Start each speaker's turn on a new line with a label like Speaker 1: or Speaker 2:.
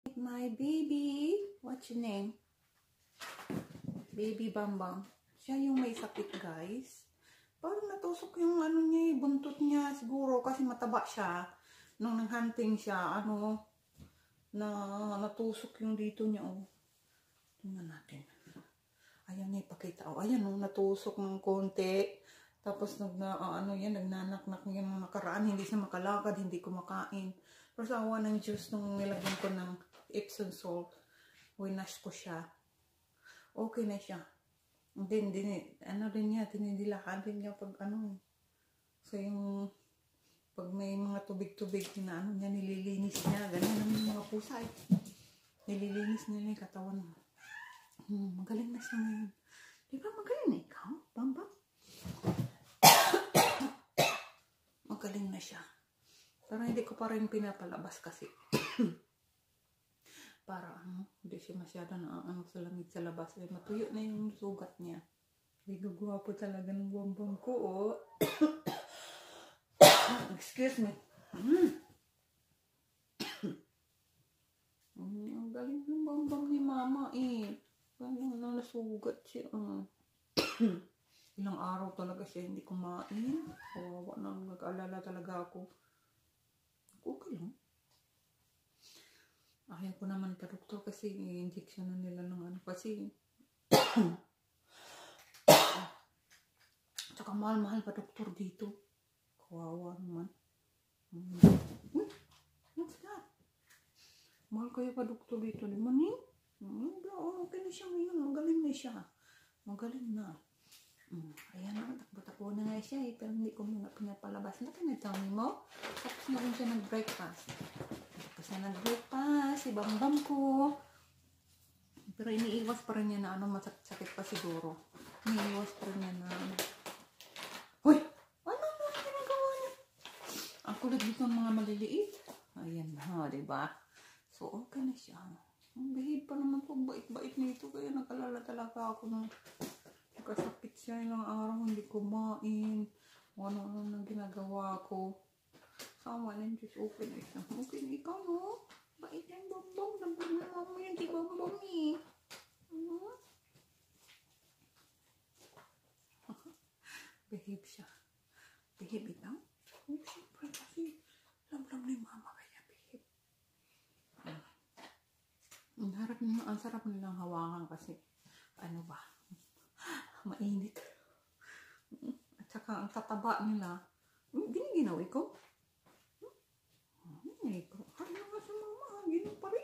Speaker 1: My baby. What's your name? Baby Bambang. Siya yung may sakit, guys. Parang natusok yung ano niya, buntot niya siguro kasi mataba siya. Nung nag-hunting siya, natusok yung dito niya, oh. Tingnan natin. Ayan niya ipakita, oh. Ayan, oh, natusok ng konti. Tapos nagnanaknak niya nung nakaraan. Hindi siya makalakad, hindi kumakain. Pero sa awa ng Diyos, nung nilagyan ko ng Epsom salt, winash ko siya. Okay na siya. Din niya, tinidilakan din niya pag So yung, pag may mga tubig-tubig na niya, nililinis niya. Ganyan naman yung mga pusa eh. Nililinis niya yung katawan mo. Magaling na siya ngayon. Di ba magaling na ikaw, Bambang? Magaling na siya. Pero hindi ko pa rin pinapalabas kasi. Para hindi siya masyado na sa lamig sa labas. Eh, matuyo na yung sugat niya. Hindi gagwapo talaga ng Bambang ko, oh. Excuse me. Ang galing ng Bambang ni Mama, eh. Ganun na nasugat siya. Ilang araw talaga siya hindi kumain. Kawawa na, nag-alala talaga ako. Okay lang. Ayaw ko naman pa doktor kasi i-injection na nila ng kasi tsaka mahal-mahal pa doktor dito. Kawawa naman. What's that? Mahal kayo pa doktor dito, di ba ni? Okay na siya ngayon. Magaling na siya. Magaling na. Ayan na, takbo-takbo na nga siya eh. Pero hindi ko muna pinapalabas. Na pinagtami mo? Tapos na rin siya nag-breakfast. Si Bambang ko. Pero iniiwas pa rin niya na masakit pa siguro. Iniiwas pa rin niya na Hoy! Ano ginagawa niya? Ang kulit dito ng mga maliliit. Ayan na, diba? So, okay na siya. Ang behave pa naman po. Bait-bait nito. Kaya nakalala talaga ako ng kasakit siya. Ilang araw hindi kumain. Ano nang ginagawa ko. Sama ng Diyos, okay na siya. Okay na ikaw, no? Bait yung Bambang. Nabot na mama yung si Bambang, eh. Behave siya. Behave ikaw? Siyempre kasi lam-lam ni mama kaya behave. Ang sarap nilang hawakan kasi mainit. At saka ang tataba nila. Giniginaw ikaw? Ikaw. Ano nga si mama? Ginaw pa rin.